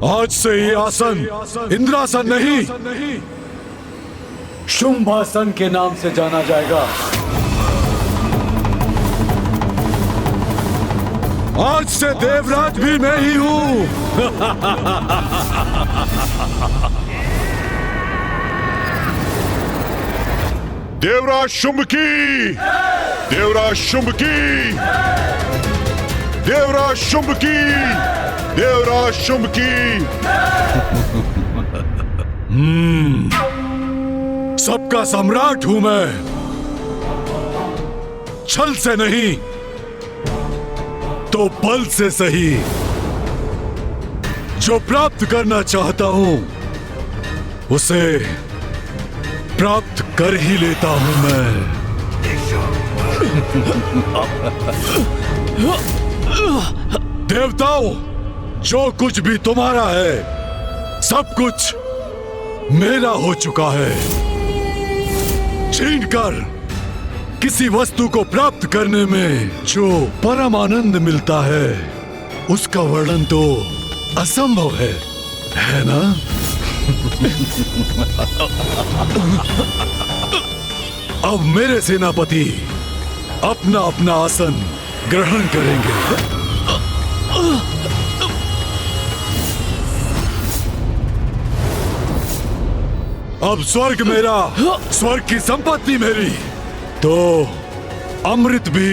आज से ये आसन इंद्रासन नहीं, शुंभासन के नाम से जाना जाएगा। आज से देवराज भी मैं ही हूं। देवराज शुंभ की, देवराज शुंभ की, देवराज शुंभ की, देवराज शुंभ की। सबका सम्राट हूं मैं, छल से नहीं तो बल से सही। जो प्राप्त करना चाहता हूं उसे प्राप्त कर ही लेता हूं मैं। देवताओं, जो कुछ भी तुम्हारा है सब कुछ मेरा हो चुका है। छीनकर किसी वस्तु को प्राप्त करने में जो परम आनंद मिलता है उसका वर्णन तो असंभव है ना? अब मेरे सेनापति अपना अपना आसन ग्रहण करेंगे। अब स्वर्ग मेरा, स्वर्ग की संपत्ति मेरी, तो अमृत भी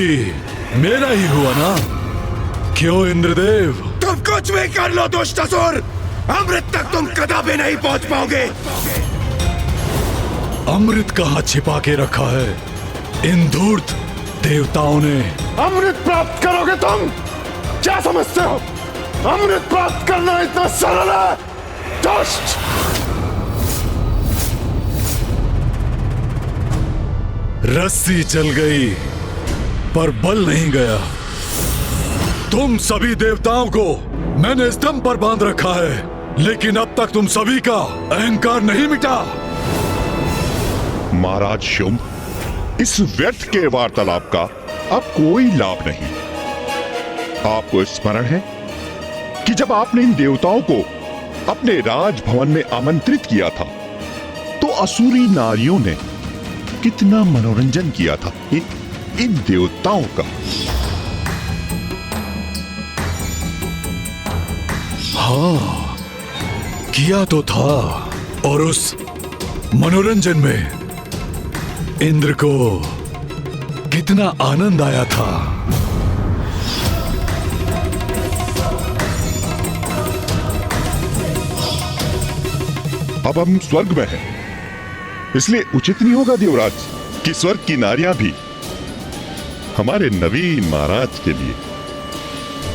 मेरा ही हुआ ना? क्यों इंद्रदेव? तुम कुछ भी कर लो दुष्टासुर, अमृत तक तुम कदापि नहीं पहुंच पाओगे। अमृत कहाँ छिपा के रखा है इन धूर्त देवताओं ने? अमृत प्राप्त करोगे तुम? क्या समझते हो अमृत प्राप्त करना इतना सरल है? दुष्ट! रस्सी चल गई पर बल नहीं गया। तुम सभी देवताओं को मैंने स्तंभ पर बांध रखा है, लेकिन अब तक तुम सभी का अहंकार नहीं मिटा। महाराज शुंभ, इस व्यर्थ के वार्तालाप का अब कोई लाभ नहीं। आपको स्मरण है कि जब आपने इन देवताओं को अपने राजभवन में आमंत्रित किया था तो असुरी नारियों ने कितना मनोरंजन किया था इन देवताओं का। हाँ, किया तो था, और उस मनोरंजन में इंद्र को कितना आनंद आया था। अब हम स्वर्ग में हैं, इसलिए उचित नहीं होगा देवराज कि स्वर्ग की नारियां भी हमारे नवीन महाराज के लिए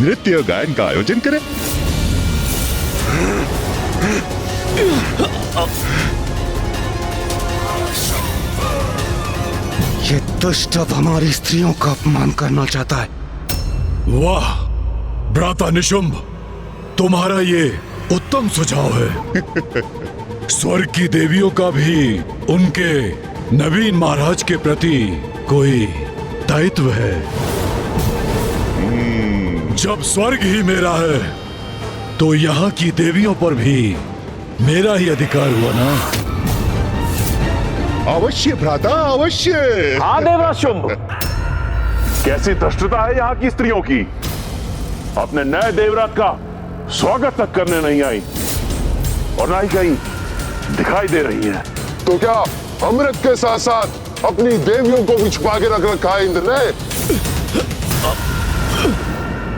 नृत्य गायन का आयोजन करें। ये दुष्ट अब हमारी स्त्रियों का अपमान करना चाहता है। वाह भ्राता निशुंभ, तुम्हारा ये उत्तम सुझाव है। स्वर्ग की देवियों का भी उनके नवीन महाराज के प्रति कोई दायित्व है। जब स्वर्ग ही मेरा है तो यहाँ की देवियों पर भी मेरा ही अधिकार हुआ ना? अवश्य भ्राता, अवश्य। हाँ देवराज शुंभ, कैसी धृष्टता है यहाँ की स्त्रियों की। अपने नए देवराज का स्वागत तक करने नहीं आई और ना ही कहीं दिखाई दे रही है। तो क्या अमृत के साथ साथ अपनी देवियों को भी छुपा के रख रखा है इंद्र ने?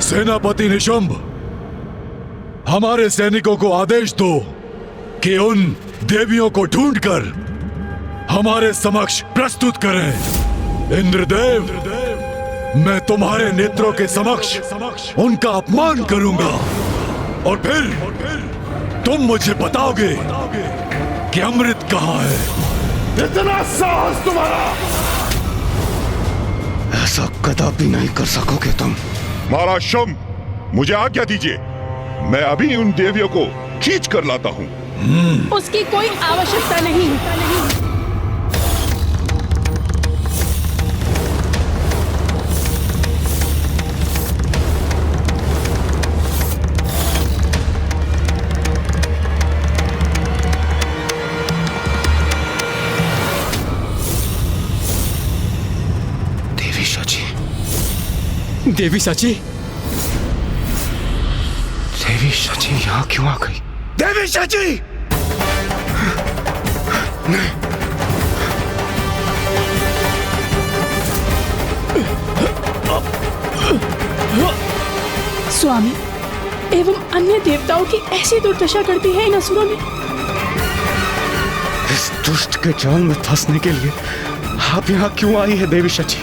सेनापति निशुंभ, हमारे सैनिकों को आदेश दो कि उन देवियों को ढूंढकर हमारे समक्ष प्रस्तुत करें। इंद्रदेव, मैं तुम्हारे नेत्रों के समक्ष उनका अपमान करूंगा और फिर तुम मुझे बताओगे कि अमृत कहाँ है। इतना साहस तुम्हारा! ऐसा कदापि नहीं कर सकोगे तुम। महाराज शुंभ, मुझे आज्ञा दीजिए, मैं अभी उन देवियों को खींच कर लाता हूँ। उसकी कोई आवश्यकता नहीं। देवी सची, देवी सची यहाँ क्यों आ गई? देवी सची! स्वामी एवं अन्य देवताओं की ऐसी दुर्दशा करती है इन असुरों ने। इस दुष्ट के जाल में फंसने के लिए आप यहाँ क्यों आई है देवी सची?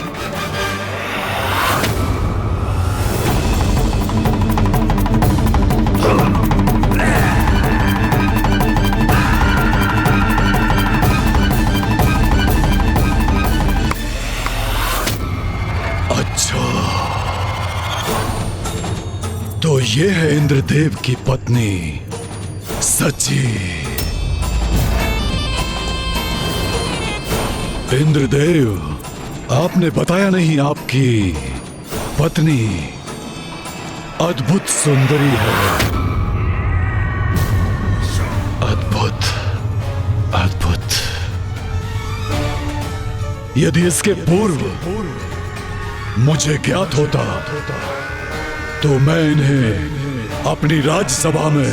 तो ये है इंद्रदेव की पत्नी सची। इंद्रदेव, आपने बताया नहीं आपकी पत्नी अद्भुत सुंदरी है। अद्भुत, अद्भुत। यदि इसके पूर्व मुझे ज्ञात होता तो मैं इन्हें अपनी राज्यसभा में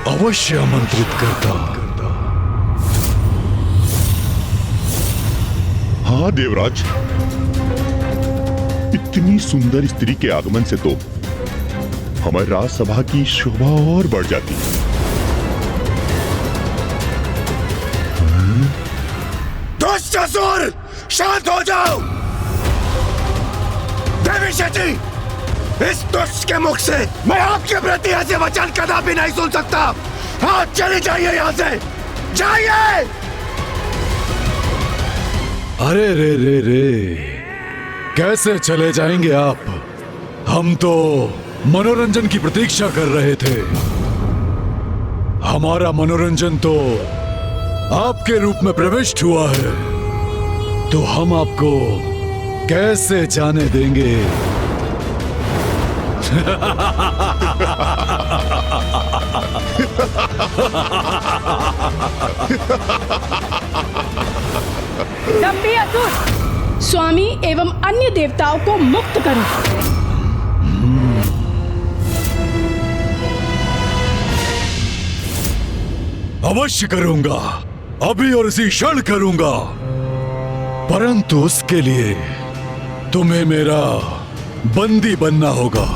अवश्य आमंत्रित करता। हाँ देवराज, इतनी सुंदर स्त्री के आगमन से तो हमारी राज्यसभा की शोभा और बढ़ जाती। दुष्ट असुर, शांत हो जाओ। देवी सची, इस दुष्ट के मुख से मैं आपके प्रति ऐसे वचन कदापि नहीं सुन सकता। आप चले जाइए यहाँ से, जाइए। अरे रे रे रे, कैसे चले जाएंगे आप? हम तो मनोरंजन की प्रतीक्षा कर रहे थे। हमारा मनोरंजन तो आपके रूप में प्रविष्ट हुआ है, तो हम आपको कैसे जाने देंगे? दंभी असुर, स्वामी एवं अन्य देवताओं को मुक्त करो। अवश्य करूंगा, अभी और इसी क्षण करूंगा, परंतु उसके लिए तुम्हें मेरा बंदी बनना होगा।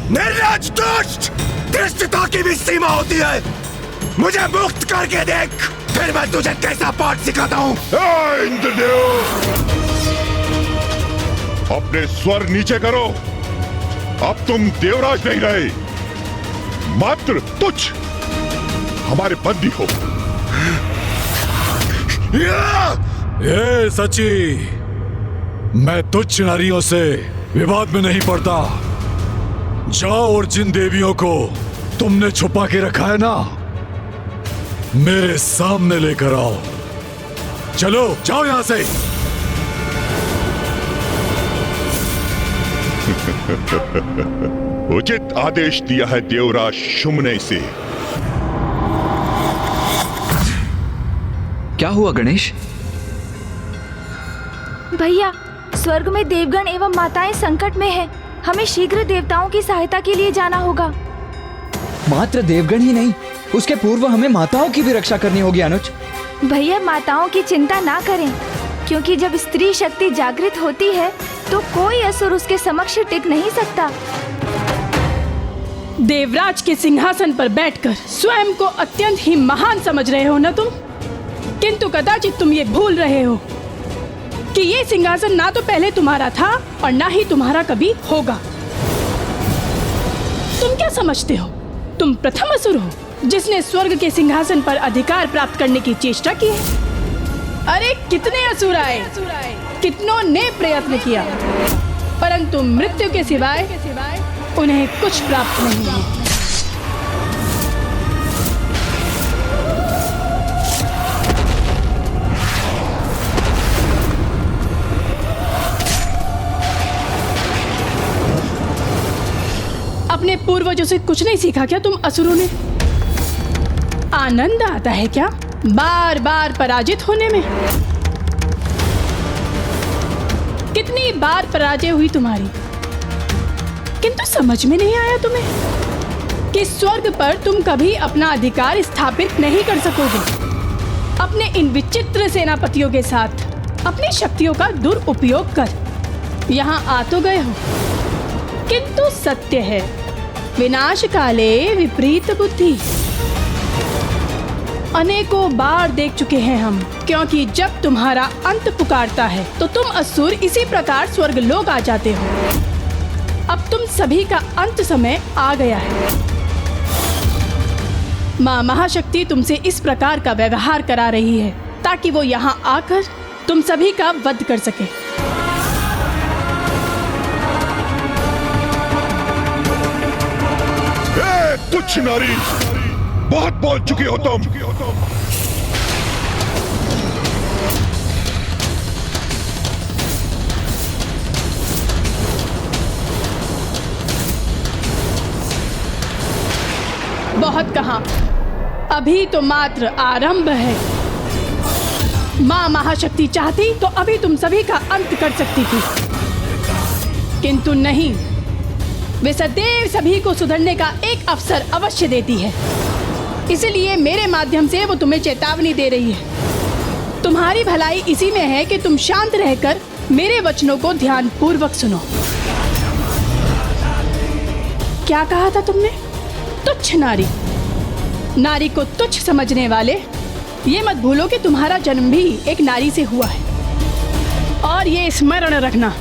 निर्लज्ज दुष्ट, धृष्टता की भी सीमा होती है। मुझे मुक्त करके देख, फिर मैं तुझे कैसा पाठ सिखाता हूँ। इंद्रदेव, अपने स्वर नीचे करो। अब तुम देवराज नहीं रहे, मात्र तुच्छ हमारे बंदी हो। ये सची, मैं तुच्छ नारियों से विवाद में नहीं पड़ता। जाओ और जिन देवियों को तुमने छुपा के रखा है ना, मेरे सामने लेकर आओ। चलो, जाओ यहां से। उचित आदेश दिया है देवराज शुम्ने से। क्या हुआ गणेश? भैया, स्वर्ग में देवगण एवं माताएं संकट में हैं। हमें शीघ्र देवताओं की सहायता के लिए जाना होगा। मात्र देवगण ही नहीं, उसके पूर्व हमें माताओं की भी रक्षा करनी होगी अनुज। भैया, माताओं की चिंता ना करें, क्योंकि जब स्त्री शक्ति जागृत होती है तो कोई असुर उसके समक्ष टिक नहीं सकता। देवराज के सिंहासन पर बैठकर स्वयं को अत्यंत ही महान समझ रहे हो ना तुम, किंतु कदाचित तुम ये भूल रहे हो कि ये सिंहासन ना तो पहले तुम्हारा था और ना ही तुम्हारा कभी होगा। तुम क्या समझते हो? तुम प्रथम असुर हो जिसने स्वर्ग के सिंहासन पर अधिकार प्राप्त करने की चेष्टा की है। अरे कितने असुर आए, कितनों ने प्रयत्न किया, परंतु मृत्यु के सिवाय उन्हें कुछ प्राप्त नहीं हुआ। अपने पूर्वजों से कुछ नहीं सीखा क्या तुम असुरों ने? आनंद आता है क्या बार बार पराजित होने में? कितनी बार पराजय हुई तुम्हारी, किंतु समझ में नहीं आया तुम्हें कि स्वर्ग पर तुम कभी अपना अधिकार स्थापित नहीं कर सकोगे। अपने इन विचित्र सेनापतियों के साथ अपनी शक्तियों का दुरुपयोग कर यहाँ आ तो गए हो, किंतु सत्य है विनाश काले विपरीत बुद्धि। अनेकों बार देख चुके हैं हम, क्योंकि जब तुम्हारा अंत पुकारता है तो तुम असुर इसी प्रकार स्वर्ग लोक आ जाते हो। अब तुम सभी का अंत समय आ गया है। माँ महाशक्ति तुमसे इस प्रकार का व्यवहार करा रही है ताकि वो यहाँ आकर तुम सभी का वध कर सके। तुच्छ नारी, बहुत बोल चुकी हो तुम। बहुत कहा, अभी तो मात्र आरंभ है। माँ महाशक्ति चाहती तो अभी तुम सभी का अंत कर सकती थी, किंतु नहीं। वे सदैव सभी को सुधरने का एक अवसर अवश्य देती है, इसलिए मेरे माध्यम से वो तुम्हें चेतावनी दे रही है। तुम्हारी भलाई इसी में है कि तुम शांत रहकर मेरे वचनों को ध्यान पूर्वक सुनो। क्या कहा था तुमने? तुच्छ नारी। नारी को तुच्छ समझने वाले, ये मत भूलो कि तुम्हारा जन्म भी एक नारी से हुआ है, और ये स्मरण रखना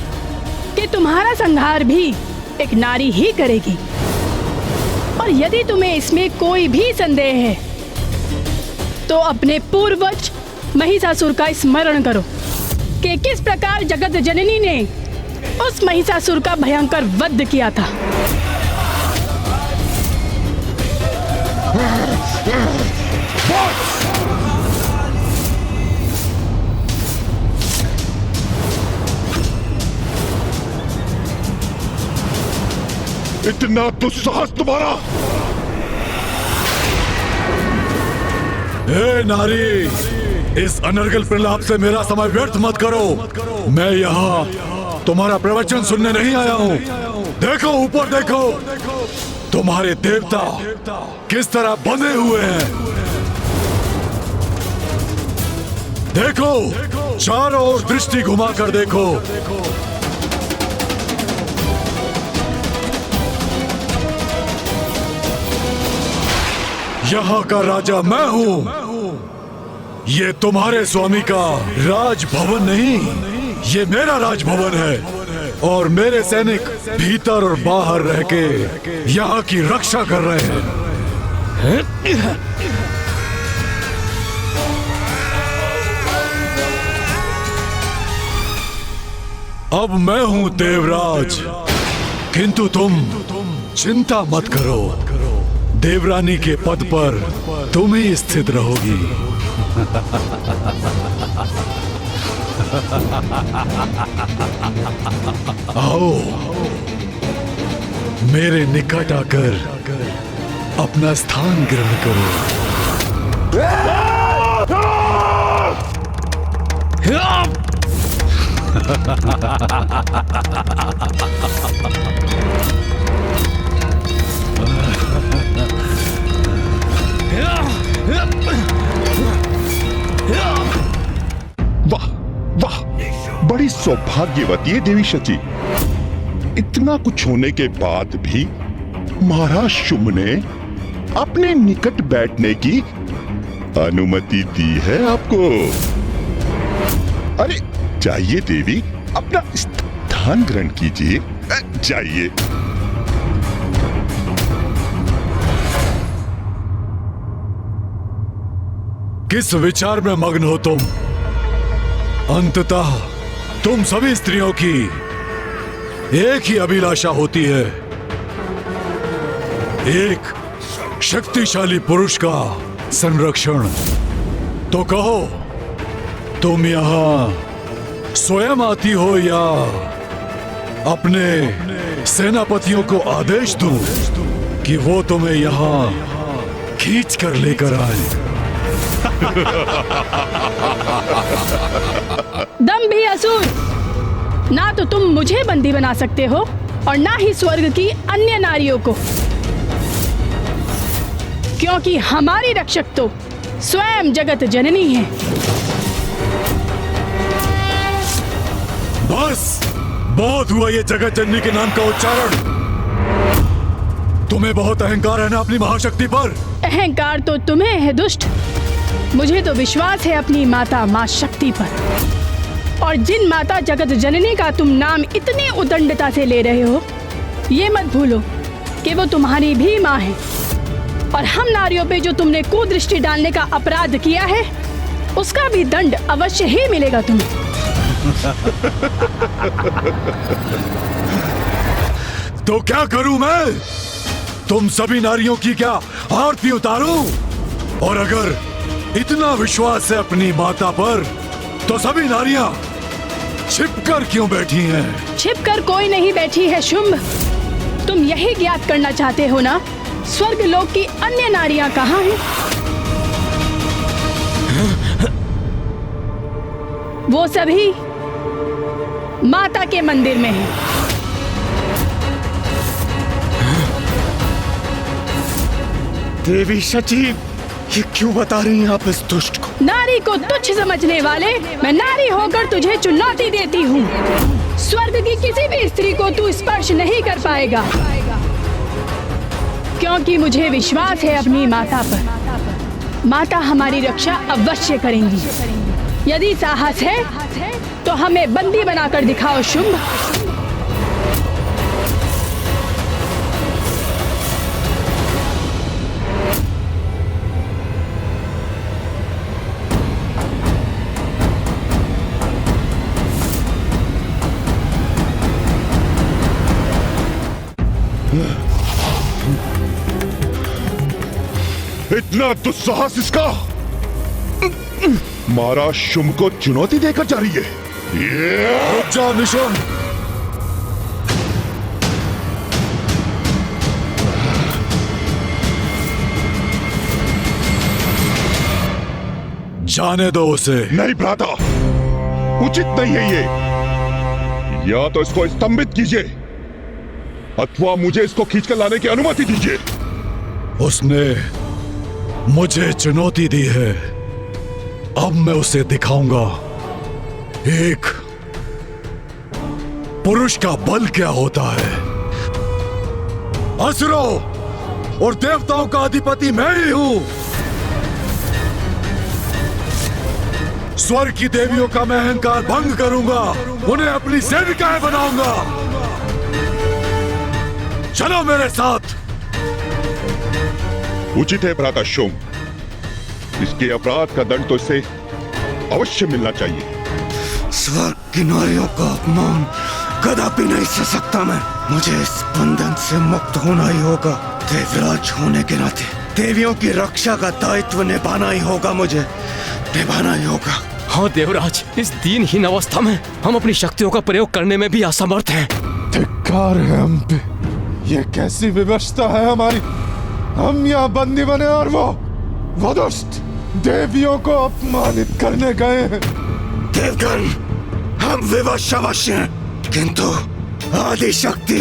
कि तुम्हारा संहार भी एक नारी ही करेगी। और यदि तुम्हें इसमें कोई भी संदेह है तो अपने पूर्वज महिषासुर का स्मरण करो कि किस प्रकार जगत जननी ने उस महिषासुर का भयंकर वध किया था। इतना दुस्साहस तुम्हारा! हे नारी, इस अनर्गल प्रलाप से मेरा समय व्यर्थ मत करो। मैं यहाँ तुम्हारा प्रवचन सुनने नहीं आया हूँ। देखो ऊपर देखो, तुम्हारे देवता किस तरह बंधे हुए हैं। देखो, चारों ओर दृष्टि घुमाकर देखो। यहाँ का राजा मैं हूँ। ये तुम्हारे स्वामी का राजभवन नहीं, ये मेरा राजभवन है, और मेरे सैनिक भीतर और बाहर रह के यहाँ की रक्षा कर रहे हैं। अब मैं हूँ देवराज, किंतु तुम चिंता मत करो। देवरानी के पद पर तुम ही स्थित रहोगी। आओ, मेरे निकट आकर अपना स्थान ग्रहण करो। वाह वाह, बड़ी सौभाग्यवती है देवी शची। इतना कुछ होने के बाद भी महाराज शुंभ ने अपने निकट बैठने की अनुमति दी है आपको। अरे जाइए देवी, अपना स्थान ग्रहण कीजिए, जाइए। किस विचार में मग्न हो तुम? अंततः तुम सभी स्त्रियों की एक ही अभिलाषा होती है, एक शक्तिशाली पुरुष का संरक्षण। तो कहो, तुम यहाँ स्वयं आती हो या अपने सेनापतियों को आदेश दूं कि वो तुम्हें यहाँ खींच कर लेकर आए? दंभी असुर, ना तो तुम मुझे बंदी बना सकते हो और ना ही स्वर्ग की अन्य नारियों को, क्योंकि हमारी रक्षक तो स्वयं जगत जननी है। बस बहुत हुआ ये जगत जननी के नाम का उच्चारण। तुम्हें बहुत अहंकार है ना अपनी महाशक्ति पर। अहंकार तो तुम्हें है दुष्ट, मुझे तो विश्वास है अपनी माता मां शक्ति पर। और जिन माता जगत जननी का तुम नाम इतनी उदंडता से ले रहे हो, ये मत भूलो कि वो तुम्हारी भी माँ है। और हम नारियों पे जो तुमने कुदृष्टि डालने का अपराध किया है, उसका भी दंड अवश्य ही मिलेगा तुम्हें। तो क्या करूं मैं? तुम सभी नारियों की क्या आरती उतारूं? और अगर इतना विश्वास है अपनी माता पर, तो सभी नारियां छिपकर क्यों बैठी हैं? छिपकर कोई नहीं बैठी है शुंभ। तुम यही ज्ञात करना चाहते हो ना, स्वर्ग लोक की अन्य नारियां कहाँ हैं? वो सभी माता के मंदिर में हैं। देवी शची, ये क्यों बता रही हैं आप इस दुष्ट को? नारी को तुच्छ समझने वाले, मैं नारी होकर तुझे चुनौती देती हूँ। स्वर्ग की किसी भी स्त्री को तू स्पर्श नहीं कर पाएगा, क्योंकि मुझे विश्वास है अपनी माता पर। माता हमारी रक्षा अवश्य करेंगी। यदि साहस है तो हमें बंदी बनाकर दिखाओ शुंभ। इतना दुस्साहस इसका! महाराज शुंभ को चुनौती देकर जा रही है। रुक जा निशुंभ। जाने दो उसे। नहीं भ्राता, उचित नहीं है ये। या तो इसको स्तंभित कीजिए अथवा मुझे इसको खींचकर लाने की अनुमति दीजिए। उसने मुझे चुनौती दी है, अब मैं उसे दिखाऊंगा एक पुरुष का बल क्या होता है। असुरों और देवताओं का अधिपति मैं ही हूं। स्वर्ग की देवियों का मैं अहंकार भंग करूंगा, उन्हें अपनी सेविकाएं बनाऊंगा। चलो मेरे साथ। उचित है भ्राता शुंभ, इसके अपराध का दंड तो इसे अवश्य मिलना चाहिए। स्वर्ग की नारियों का अपमान कदापि नहीं सह सकता मैं। मुझे इस बंधन से मुक्त होना ही होगा। देवराज होने के नाते देवियों की रक्षा का दायित्व निभाना ही होगा, मुझे निभाना ही होगा। हाँ देवराज, इस दीनहीन अवस्था में हम अपनी शक्तियों का प्रयोग करने में भी असमर्थ हैं। धिक्कार है हम पे। ये कैसी विवशता है हमारी। हम यहाँ बंदी बने और वो दुष्ट देवियों को अपमानित करने गए हैं। देवगण, हम विवश अवश्य हैं, किंतु आदि शक्ति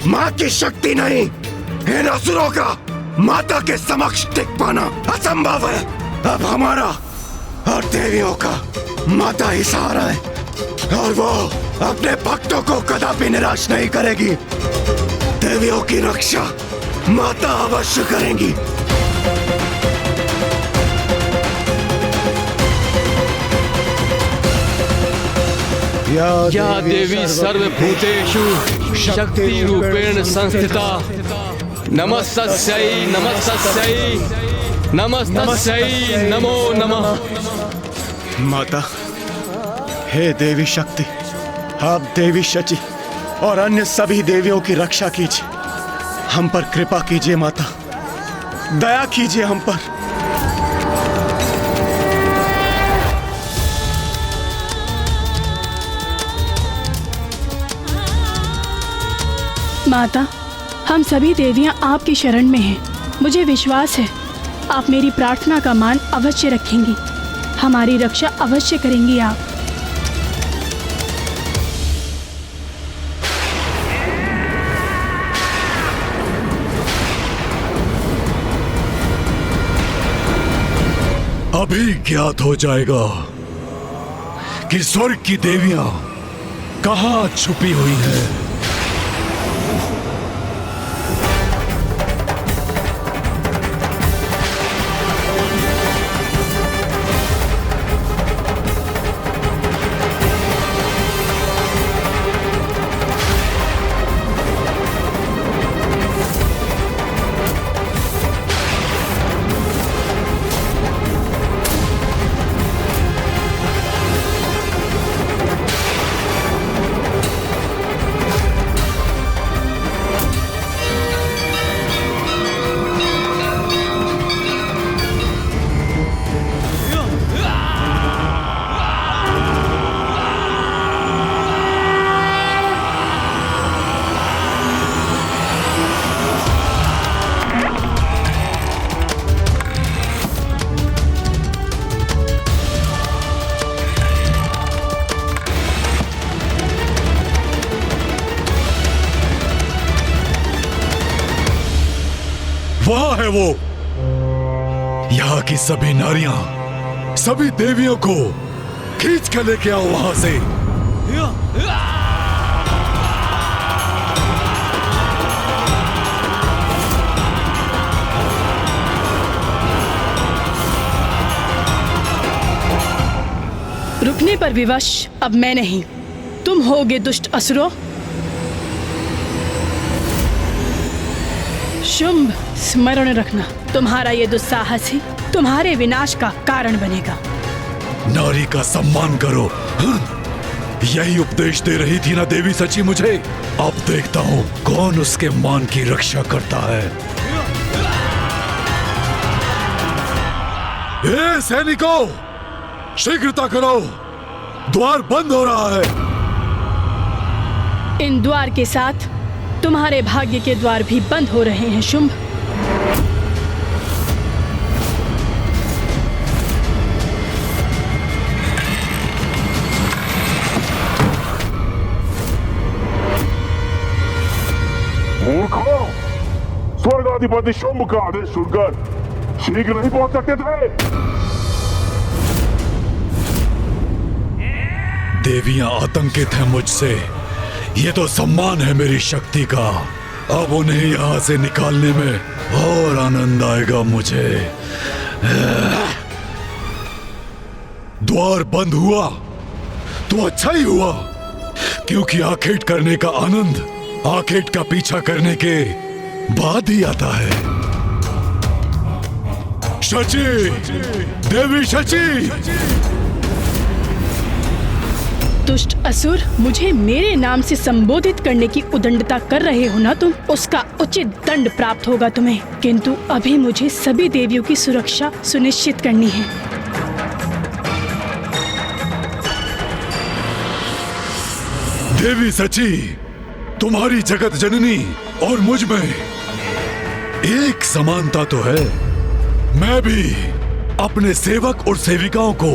माँ की शक्ति नहीं। इन असुरों का माता के समक्ष टिक पाना असंभव है। अब हमारा और देवियों का माता ही सहारा है और वो अपने भक्तों को कदापि निराश नहीं करेगी। देवियों की रक्षा माता अवश्य करेंगी। या देवी सर्वभूतेषु शक्ति रूपेण संस्थिता, नमस्तस्यै नमस्तस्यै नमस्तस्यै नमो नमः। माता, हे देवी शक्ति, आप देवी शची और अन्य सभी देवियों की रक्षा कीजिए। हम पर कृपा कीजिए माता, दया कीजिए हम पर। माता, हम सभी देवियां आपकी शरण में हैं। मुझे विश्वास है आप मेरी प्रार्थना का मान अवश्य रखेंगी, हमारी रक्षा अवश्य करेंगी आप। अभी ज्ञात हो जाएगा कि स्वर्ग की देवियां कहां छुपी हुई है। वहां है वो। यहाँ की सभी नारियां, सभी देवियों को खींच कर लेके आओ वहां से। रुकने पर विवश अब मैं नहीं, तुम होगे दुष्ट असुरों। शुंभ, स्मरण रखना, तुम्हारा ये दुस्साहस ही तुम्हारे विनाश का कारण बनेगा। नारी का सम्मान करो। यही उपदेश दे रही थी ना देवी सची मुझे। अब देखता हूँ कौन उसके मान की रक्षा करता है। ए सैनिकों, शीघ्रता करो, द्वार बंद हो रहा है। इन द्वार के साथ तुम्हारे भाग्य के द्वार भी बंद हो रहे हैं शुंभ। मूर्खों, स्वर्गाधिपति शुंभ का आदेश सुनकर शीघ्र नहीं पहुंच सकते थे। देवियां आतंकित हैं मुझसे। ये तो सम्मान है मेरी शक्ति का। अब उन्हें यहां से निकालने में और आनंद आएगा मुझे। द्वार बंद हुआ तो अच्छा ही हुआ, क्योंकि आखेट करने का आनंद आखेट का पीछा करने के बाद ही आता है। शची, देवी शची। दुष्ट असुर, मुझे मेरे नाम से संबोधित करने की उदंडता कर रहे हो ना तुम, उसका उचित दंड प्राप्त होगा तुम्हें। किंतु अभी मुझे सभी देवियों की सुरक्षा सुनिश्चित करनी है। देवी सची, तुम्हारी जगत जननी और मुझ में एक समानता तो है। मैं भी अपने सेवक और सेविकाओं को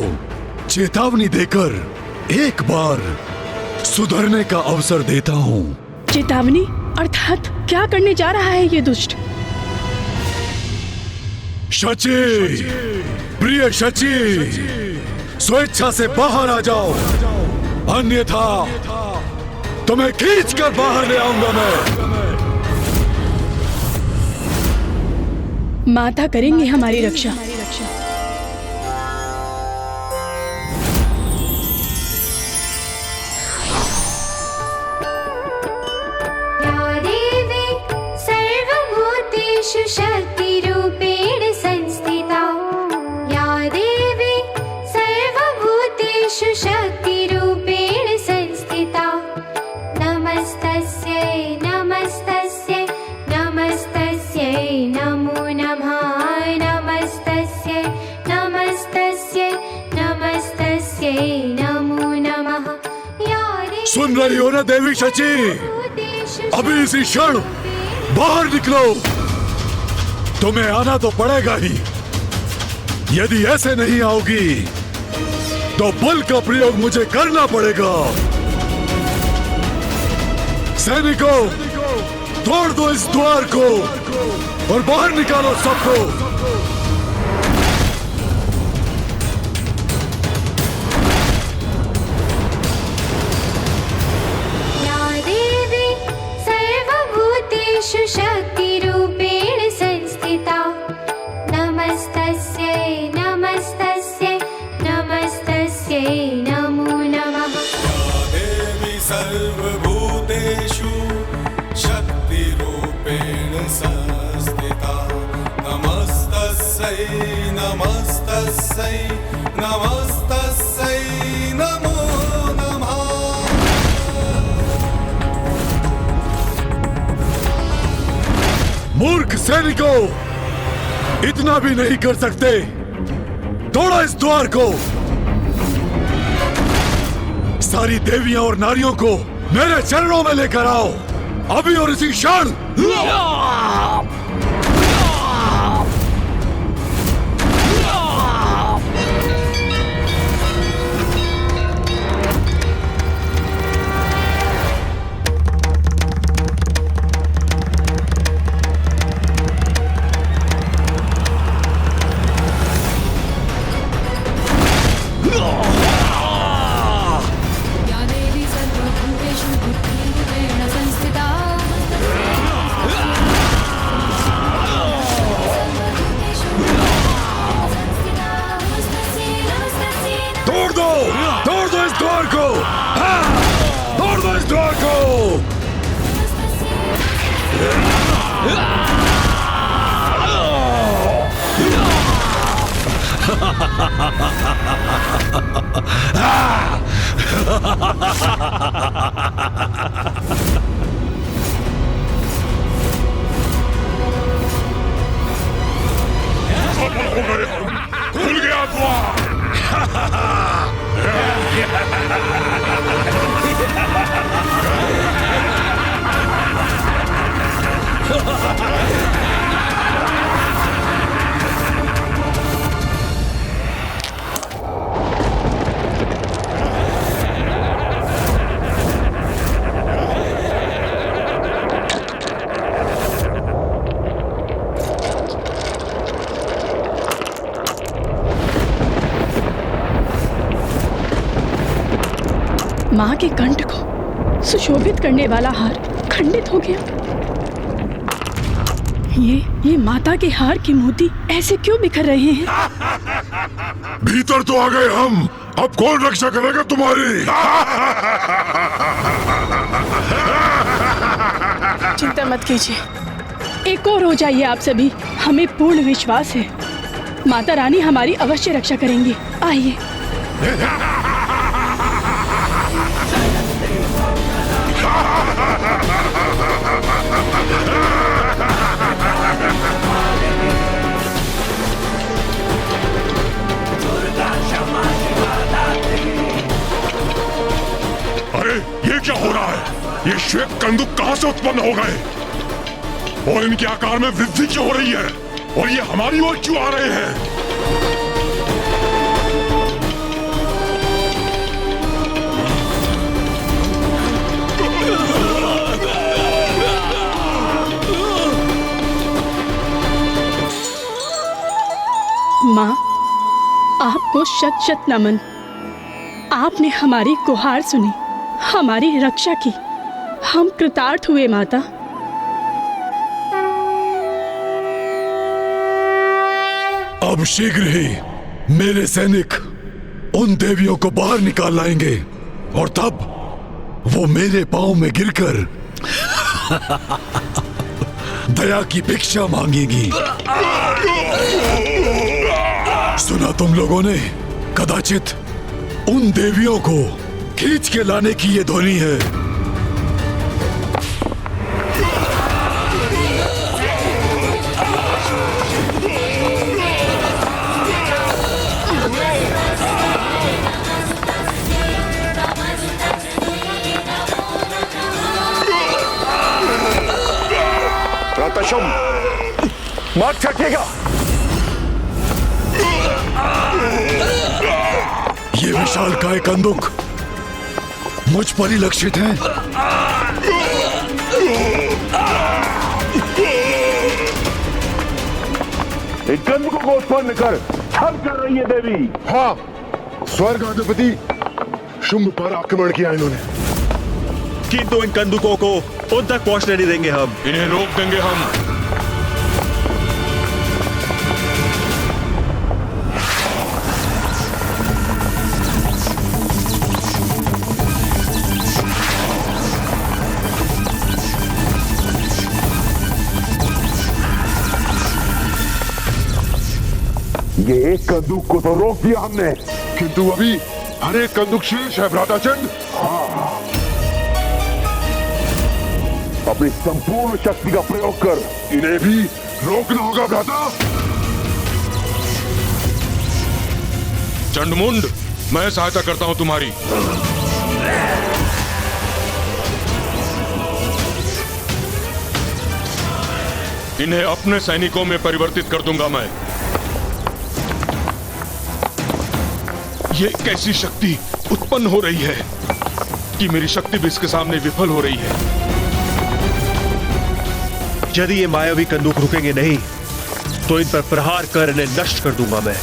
चेतावनी देकर एक बार सुधरने का अवसर देता हूँ। चेतावनी अर्थात क्या करने जा रहा है ये दुष्ट? शची, प्रिय शची, स्वेच्छा से बाहर आ जाओ, अन्यथा तुम्हें खींच कर बाहर ले आऊंगा मैं। माता करेंगे हमारी रक्षा। शक्तिरूपेण संस्थिता, या देवी सर्वभूतेषु शक्तिरूपेण संस्थिता। नमस्तस्यै नमस्तस्यै नमस्तस्यै नमो नमः। नमस्तस्यै नमस्तस्यै नमस्तस्यै नमो नमः। सुन रही हो ना देवी शची? अभी इसी क्षण बाहर निकलो। तुम्हें आना तो पड़ेगा ही। यदि ऐसे नहीं आओगी तो बल का प्रयोग मुझे करना पड़ेगा। सैनिकों, तोड़ दो इस द्वार को और बाहर निकालो सबको। नमस्तस्यै नमस्तस्यै नमो नमः। मूर्ख सैनिकों, इतना भी नहीं कर सकते। तोड़ो इस द्वार को। सारी देवियां और नारियों को मेरे चरणों में लेकर आओ, अभी और इसी क्षण। तोड़ दो इस द्वार को। हाँ, तोड़ दो इस द्वार को। खुल गया द्वार। माँ के कंठ को सुशोभित करने वाला हार खंडित हो गया। ये माता के हार के मोती ऐसे क्यों बिखर रहे हैं? भीतर तो आ गए हम, अब कौन रक्षा करेगा तुम्हारी? चिंता मत कीजिए, एक और हो जाइए आप सभी। हमें पूर्ण विश्वास है माता रानी हमारी अवश्य रक्षा करेंगी। आइए। अरे ये क्या हो रहा है? ये श्वेत कंदुक कहां से उत्पन्न हो गए और इनके आकार में वृद्धि क्यों हो रही है और ये हमारी ओर क्यों आ रहे हैं? माँ, आपको शत शत नमन। आपने हमारी गुहार सुनी, हमारी रक्षा की। हम कृतार्थ हुए माता। अब शीघ्र ही मेरे सैनिक उन देवियों को बाहर निकाल लाएंगे और तब वो मेरे पांव में गिरकर दया की भिक्षा मांगेंगी। सुना तुम लोगों ने? कदाचित उन देवियों को खींच के लाने की ये ध्वनि है। मत छकेगा। ये विशालकाय कंदुक मुझ पर ही लक्षित है। एक कंदुकों को उत्पन्न कर छल कर रही है देवी। हाँ, स्वर्ग अधिपति शुंभ पर आक्रमण किया इन्होंने, किंतु इन कंदुकों को उन तक पहुंचने नहीं देंगे हम। इन्हें रोक देंगे हम। ये एक कंदूक को तो रोक दिया हमने, किंतु अभी हर एक कंदूक शेष है भ्राताचंद। अपनी संपूर्ण शक्ति का प्रयोग कर इन्हें भी रोकना होगा भ्राता। चंडमुंड, मैं सहायता करता हूं तुम्हारी। इन्हें अपने सैनिकों में परिवर्तित कर दूंगा मैं। ये कैसी शक्ति उत्पन्न हो रही है कि मेरी शक्ति भी इसके सामने विफल हो रही है। यदि ये मायावी कंदूक रुकेंगे नहीं तो इन पर प्रहार कर इन्हें नष्ट कर दूंगा मैं।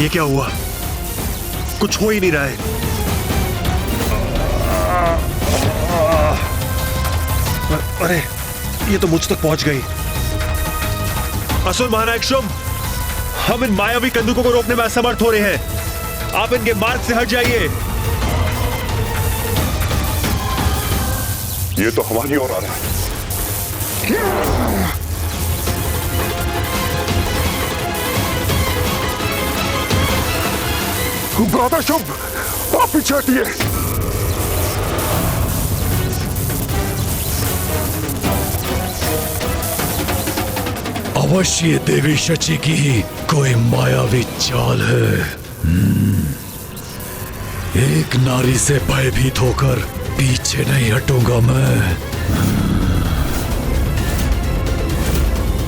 ये क्या हुआ? कुछ हो ही नहीं रहा है। अरे ये तो मुझ तक पहुंच गई। असुर महानायक शुंभ, हम इन मायावी कंदूकों को रोकने में असमर्थ हो रहे हैं। आप इनके मार्ग से हट जाइए। ये तो हमारी ओर आ रहा है। भ्राता शुंभ, आप पीछे हटिए। अवश्य देवी शची की ही कोई मायावी चाल है। एक नारी से भयभीत होकर पीछे नहीं हटूंगा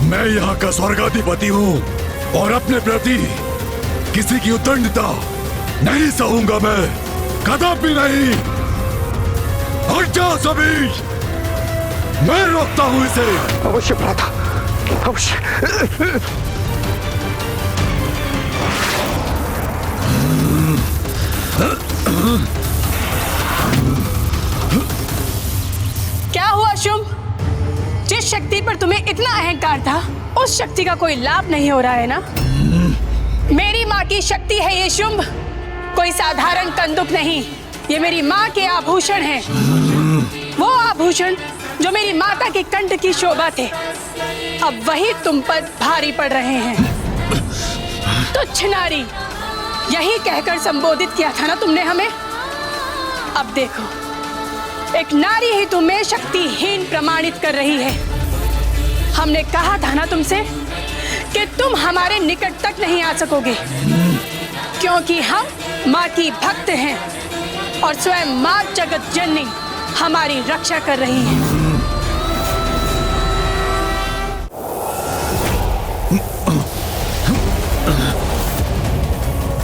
मैं यहाँ का स्वर्गाधिपति हूँ और अपने प्रति किसी की उद्दंडता नहीं सहूंगा मैं, कदापि नहीं। हट जाओ सभी, मैं रोकता हूँ इसे। अवश्य भ्राता, अवश्य। क्या हुआ शुंभ? जिस शक्ति पर तुम्हें इतना अहंकार था, उस शक्ति का कोई लाभ नहीं हो रहा है ना? मेरी माँ की शक्ति है ये शुंभ, कोई साधारण कंदुक नहीं। ये मेरी माँ के आभूषण हैं। वो आभूषण जो मेरी माता के कंठ की शोभा थे, अब वही तुम पर भारी पड़ रहे हैं। तुच्छ नारी, यही कहकर संबोधित किया था ना तुमने हमें? अब देखो, एक नारी ही तुम्हें शक्तिहीन प्रमाणित कर रही है। हमने कहा था ना तुमसे कि तुम हमारे निकट तक नहीं आ सकोगे, क्योंकि हम माँ की भक्त हैं और स्वयं माँ जगत जननी हमारी रक्षा कर रही है।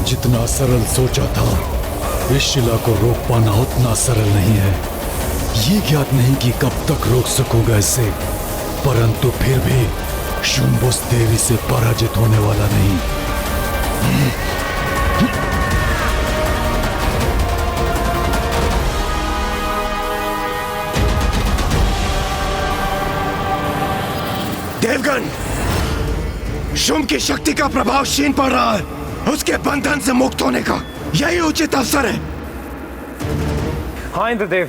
जितना सरल सोचा था इस शिला को रोक पाना उतना सरल नहीं है। ये ज्ञात नहीं कि कब तक रोक सकूंगा इसे, परंतु फिर भी शुंभ उस देवी से पराजित होने वाला नहीं। देवगण, शुंभ की शक्ति का प्रभाव क्षीण पड़ रहा है। उसके बंधन से मुक्त होने का यही उचित अवसर है। हाँ इंद्रदेव।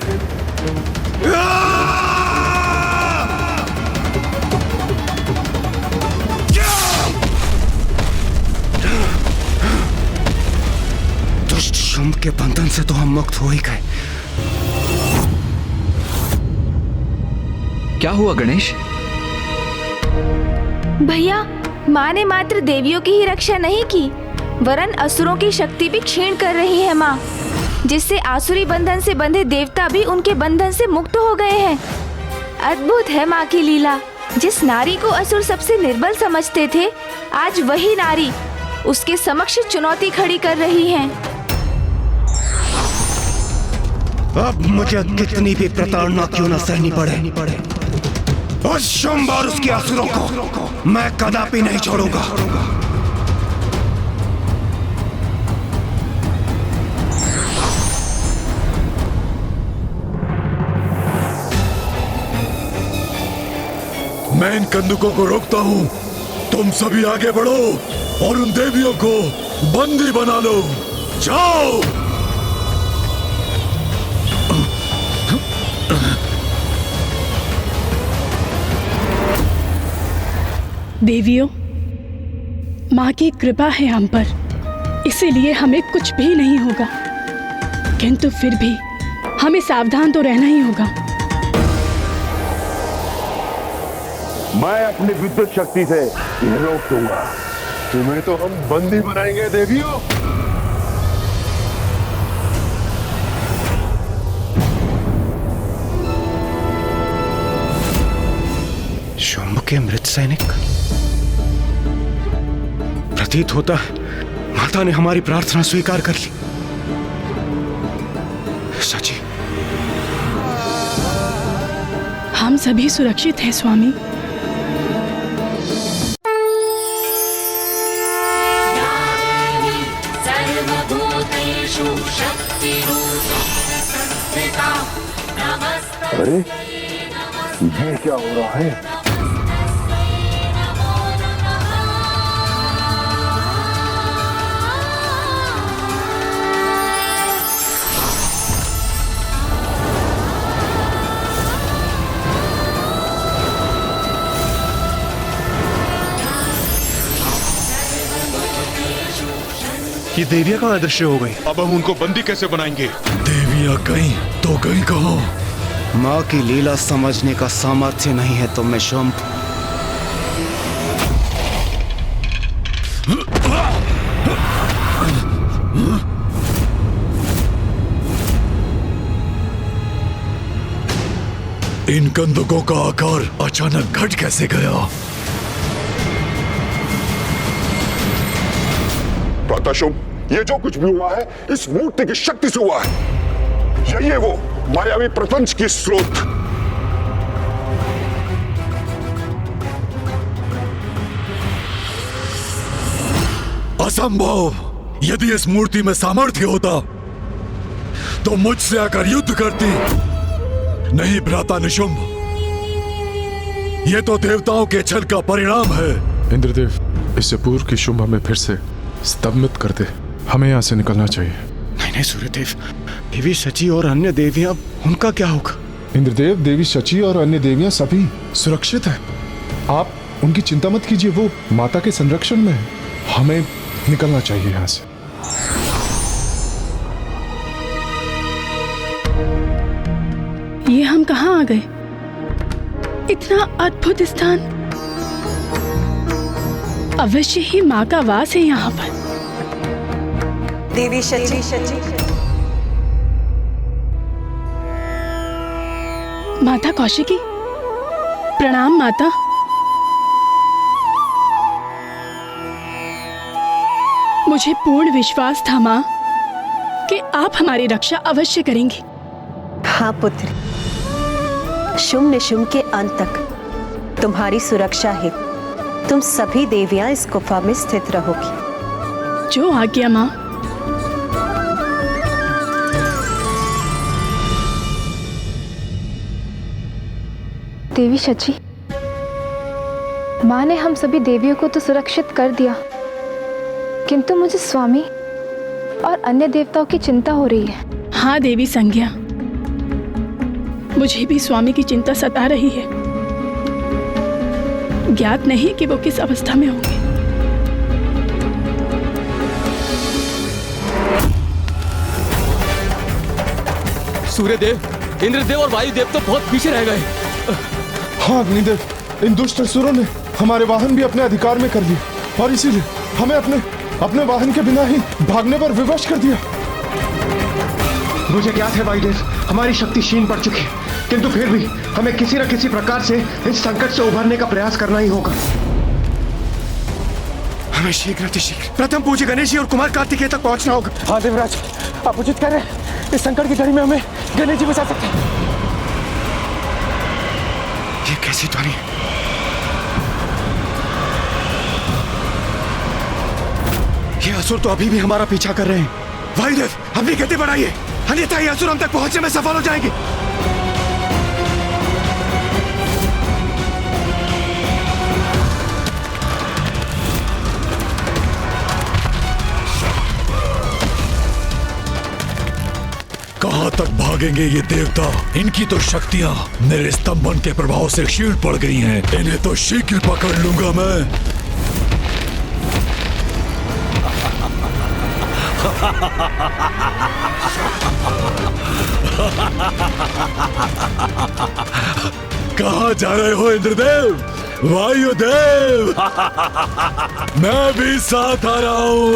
दुष्ट शुंभ के बंधन से तो हम मुक्त हो ही गए। क्या हुआ गणेश? भैया, माँ ने मात्र देवियों की ही रक्षा नहीं की, वरन असुरों की शक्ति भी क्षीण कर रही है माँ, जिससे आसुरी बंधन से बंधे देवता भी उनके बंधन से मुक्त हो गए हैं। अद्भुत है माँ की लीला। जिस नारी को असुर सबसे निर्बल समझते थे, आज वही नारी उसके समक्ष चुनौती खड़ी कर रही है। अब मुझे कितनी भी प्रताड़ना क्यों न सहनी पड़े, उस शुंभ और उसके असुरों को मैं कदापि नहीं छोड़ूंगा। मैं इन कंदुकों को रोकता हूं, तुम सभी आगे बढ़ो। और उन देवियों को बंदी बना लो। जाओ। देवियों, माँ की कृपा है हम पर, इसीलिए हमें कुछ भी नहीं होगा। किंतु फिर भी हमें सावधान तो रहना ही होगा। मैं अपनी विद्युत शक्ति से इन्हें रोक दूंगा। तुम्हें तो हम बंदी बनाएंगे देवियों। शुंभ के मृत सैनिक। प्रतीत होता है माता ने हमारी प्रार्थना स्वीकार कर ली। सची, हम सभी सुरक्षित हैं स्वामी। अरे ये क्या हो रहा है? ये देवियां कहाँ अदृश्य हो गई? अब हम उनको बंदी कैसे बनाएंगे? देवियां गई तो गई कहाँ? माँ की लीला समझने का सामर्थ्य नहीं है तुम में शुंभ। इन कंदकों का आकार अचानक घट कैसे गया? प्रातःशुंभ, ये जो कुछ भी हुआ है इस मूर्ति की शक्ति से हुआ है। यही है वो मायावी प्रपंच की स्रोत। असंभव। यदि इस मूर्ति में सामर्थ्य होता तो मुझसे आकर युद्ध करती। नहीं भ्राता निशुंभ, ये तो देवताओं के छल का परिणाम है। इंद्रदेव, इससे पूर्व की शुंभ हमें फिर से स्तंभित कर दे। हमें यहाँ से निकलना चाहिए। नहीं नहीं सूर्यदेव, देवी शची और अन्य देवियां, उनका क्या होगा? इंद्रदेव, देवी शची और अन्य देवियां सभी सुरक्षित हैं। आप उनकी चिंता मत कीजिए, वो माता के संरक्षण में है। हमें निकलना चाहिए यहाँ से। ये हम कहाँ आ गए? इतना अद्भुत स्थान। अवश्य ही माँ का वास है यहाँ पर। देवी शची, माता कौशिकी, प्रणाम माता। मुझे पूर्ण विश्वास था माँ कि आप हमारी रक्षा अवश्य करेंगी। हाँ पुत्री, शुंभ निशुंभ के अंत तक तुम्हारी सुरक्षा है। तुम सभी देवियां इस गुफा में स्थित रहोगी। जो आज्ञा माँ। देवी शची, माँ ने हम सभी देवियों को तो सुरक्षित कर दिया, किंतु मुझे स्वामी और अन्य देवताओं की चिंता हो रही है। हाँ देवी संज्ञा, मुझे भी स्वामी की चिंता सता रही है। ज्ञात नहीं कि वो किस अवस्था में होंगे। सूर्यदेव, इंद्रदेव और वायुदेव तो बहुत पीछे रह गए। हाँ अग्निदेव, इन दुष्ट असुरों ने हमारे वाहन भी अपने अधिकार में कर लिए और इसीलिए हमें अपने वाहन के बिना ही भागने पर विवश कर दिया। मुझे ज्ञात है वायुदेव, हमारी शक्ति क्षीण पड़ चुकी है, किंतु फिर भी हमें किसी न किसी प्रकार से इस संकट से उभरने का प्रयास करना ही होगा। हमें शीघ्र अतिशीघ्र प्रथम पूज्य गणेश जी और कुमार कार्तिकेय तक पहुंचना होगा। हाँ देवराज, आप उचित कह रहे हैं। इस संकट की घड़ी में हमें गणेश जी बचा सकते हैं। ये कैसी ध्वनि है? ये असुर तो अभी भी हमारा पीछा कर रहे हैं। वायुदेव, अपनी गति बढ़ाइए, अन्यथा ये असुर हम तक पहुंचने में सफल हो जाएंगे। तक भागेंगे ये देवता? इनकी तो शक्तियां मेरे स्तंभन के प्रभाव से क्षीण पड़ गई हैं। इन्हें तो शीघ्र पकड़ लूंगा मैं। कहाँ जा रहे हो इंद्रदेव? वायुदेव, मैं भी साथ आ रहा हूं।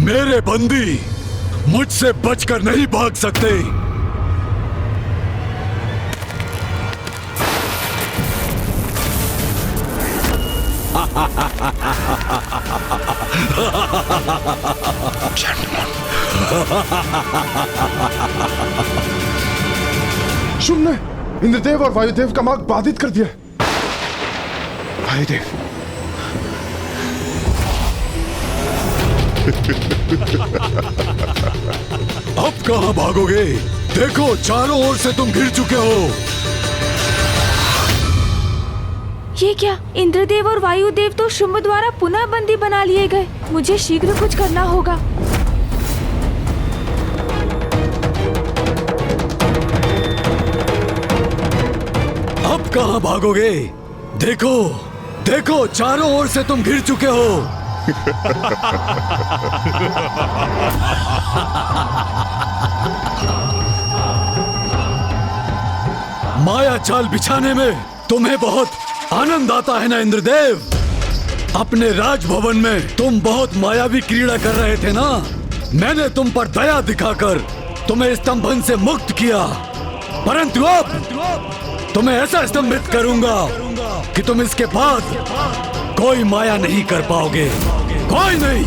मेरे बंदी मुझसे बचकर नहीं भाग सकते। शुभ ने इंद्रदेव और वायुदेव का मार्ग बाधित कर दिया। वायुदेव, अब कहां भागोगे? देखो चारों ओर से तुम घिर चुके हो। ये क्या? इंद्रदेव और वायुदेव तो शुंभ द्वारा पुनः बंदी बना लिए गए। मुझे शीघ्र कुछ करना होगा। अब कहां भागोगे? देखो देखो चारों ओर से तुम घिर चुके हो। माया चाल बिछाने में तुम्हें बहुत आनंद आता है ना इंद्रदेव? अपने राजभवन में तुम बहुत मायावी क्रीड़ा कर रहे थे ना? मैंने तुम पर दया दिखाकर तुम्हें स्तंभन से मुक्त किया, परंतु अब तुम्हें ऐसा स्तंभित करूंगा कि तुम इसके बाद कोई माया नहीं कर पाओगे। कोई नहीं।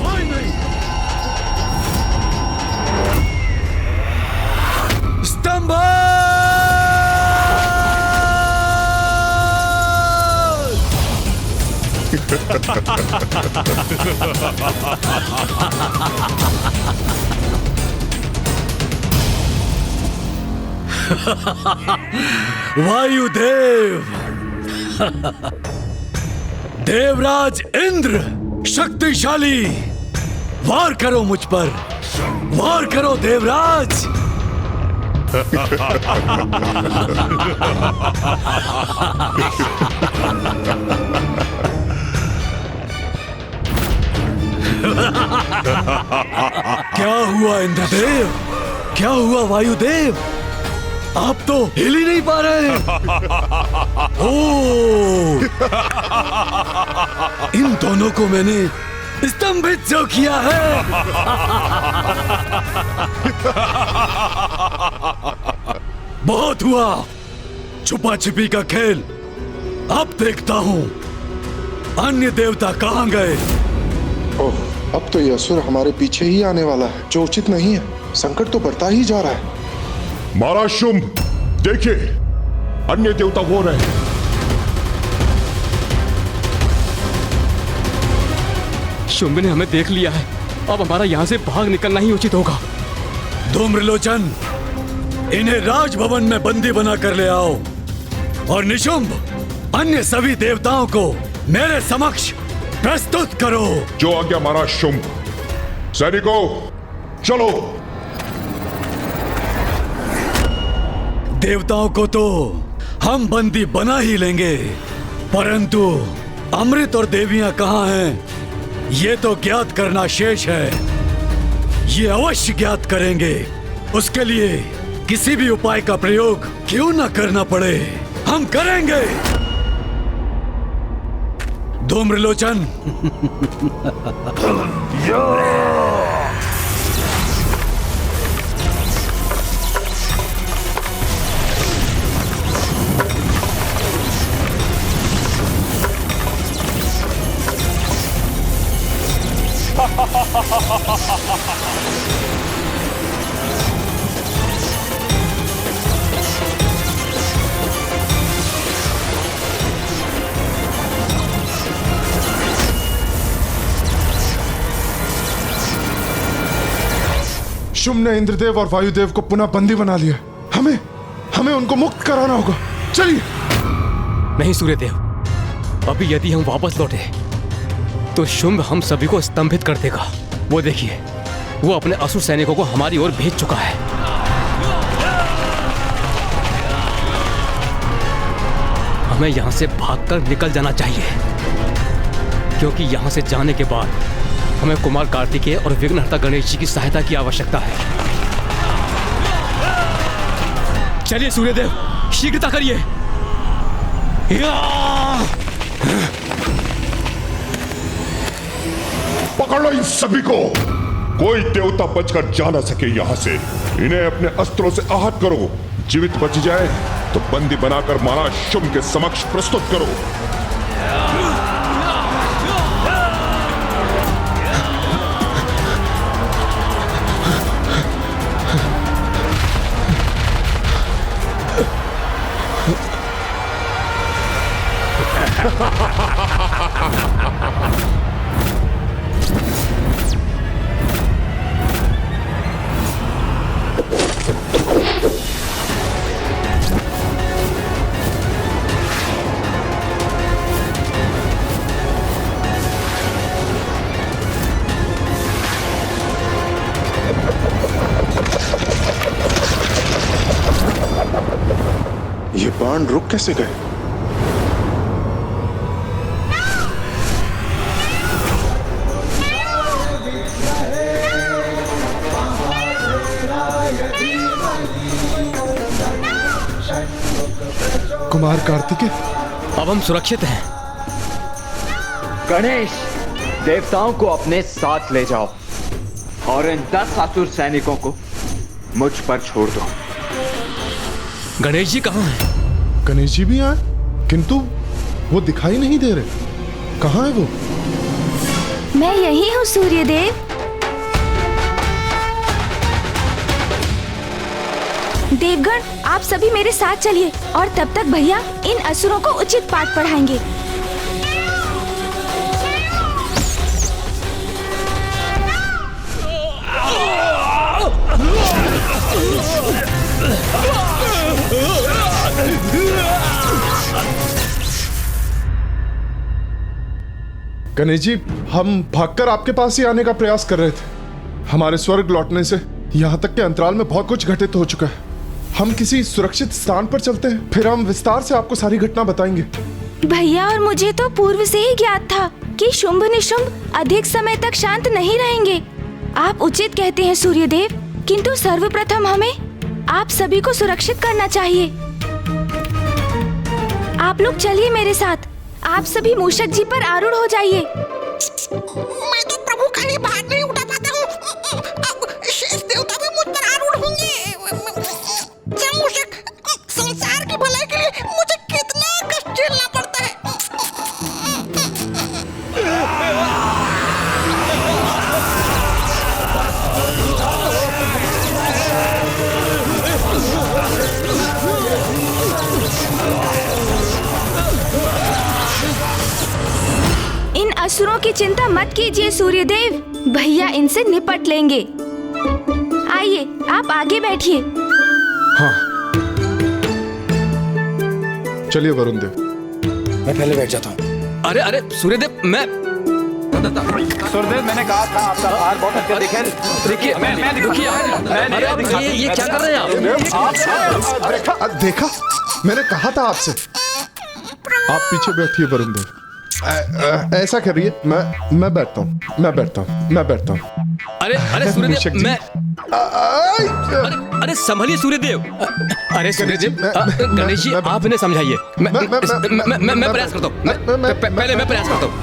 स्तंभ! वायुदेव, देवराज इंद्र शक्तिशाली, वार करो मुझ पर, वार करो देवराज। क्या हुआ इंद्रदेव? क्या हुआ वायुदेव? आप तो हिल ही नहीं पा रहे। ओह! इन दोनों को मैंने स्तंभित जो किया है। बहुत हुआ छुपा छिपी का खेल। अब देखता हूँ अन्य देवता कहाँ गए। ओह, अब तो ये असुर हमारे पीछे ही आने वाला है, जो उचित नहीं है। संकट तो बढ़ता ही जा रहा है। महाराज शुंभ, देखिए अन्य देवता वो रहे। शुंभ ने हमें देख लिया है। अब हमारा यहाँ से भाग निकलना ही उचित होगा। धूम्रलोचन, इन्हें राजभवन में बंदी बना कर ले आओ और निशुंभ अन्य सभी देवताओं को मेरे समक्ष प्रस्तुत करो। जो आज्ञा महाराज शुंभ। सैनिकों, चलो। देवताओं को तो हम बंदी बना ही लेंगे, परंतु अमृत और देवियां कहाँ हैं, ये तो ज्ञात करना शेष है। ये अवश्य ज्ञात करेंगे। उसके लिए किसी भी उपाय का प्रयोग क्यों न करना पड़े, हम करेंगे। धूम्रलोचन, शुंभ ने इंद्रदेव और वायुदेव को पुनः बंदी बना लिया। हमें उनको मुक्त कराना होगा। चलिए। नहीं सूर्यदेव, अभी यदि हम वापस लौटे तो शुंभ हम सभी को स्तंभित कर देगा। वो देखिए, वो अपने असुर सैनिकों को हमारी ओर भेज चुका है। हमें यहां से भागकर निकल जाना चाहिए, क्योंकि यहां से जाने के बाद हमें कुमार कार्तिकेय और विघ्नहर्ता गणेश जी की सहायता की आवश्यकता है। चलिए सूर्यदेव, शीघ्रता करिए। पकड़ लो इन सभी को। कोई देवता बचकर जा ना सके यहाँ से। इन्हें अपने अस्त्रों से आहत करो। जीवित बच जाए तो बंदी बनाकर महाराज शुंभ के समक्ष प्रस्तुत करो। ये बाण रुक कैसे गए? कुमार कार्तिकेय, अब हम सुरक्षित हैं। गणेश, देवताओं को अपने साथ ले जाओ और इन 10 असुर सैनिकों को मुझ पर छोड़ दो। गणेश जी कहाँ हैं? गणेश जी भी आए, किंतु वो दिखाई नहीं दे रहे। कहाँ है वो? मैं यही हूँ सूर्यदेव। देवगण, आप सभी मेरे साथ चलिए और तब तक भैया इन असुरों को उचित पाठ पढ़ाएंगे। गणेश जी, हम भागकर आपके पास ही आने का प्रयास कर रहे थे। हमारे स्वर्ग लौटने से यहाँ तक के अंतराल में बहुत कुछ घटित हो चुका है। हम किसी सुरक्षित स्थान पर चलते हैं, फिर हम विस्तार से आपको सारी घटना बताएंगे। भैया, और मुझे तो पूर्व से ही ज्ञात था कि शुंभ निशुंभ अधिक समय तक शांत नहीं रहेंगे। आप उचित कहते हैं सूर्यदेव, किंतु सर्वप्रथम हमें आप सभी को सुरक्षित करना चाहिए। आप लोग चलिए मेरे साथ। आप सभी मूषक जी पर आरूढ़ हो जाइए। मैं तो प्रभु का ही भार नहीं उठा पाता हूँ। अब शेष देवता भी मुझ पर आरूढ़ होंगे। मूषक, संसार की भलाई के लिए मुझे कितना कष्ट झेलना पड़ता है। इन असुरों की चिंता मत कीजिए सूर्यदेव, भैया इनसे निपट लेंगे। आइए, आप आगे बैठिए। हाँ, चलिए वरुण देव। मैं पहले बैठ जाता हूँ। अरे अरे सूर्यदेव, मैं सूर्यदेव, मैंने कहा था आपका भार बहुत अत्यधिक है। देखिए, मैं ये क्या कर रहे हैं आप? देखा, मैंने कहा था आपसे। आप पीछे बैठिए वरुण देव। ऐसा करिए, मैं बैठता हूँ। अरे अरे सूर्यदेव, मैं अरे संभलिए सूर्यदेव। अरे सूर्यदेव, गणेश जी आप इन्हें समझाइए। मैं प्रयास करता हूँ। पहले मैं प्रयास करता हूँ।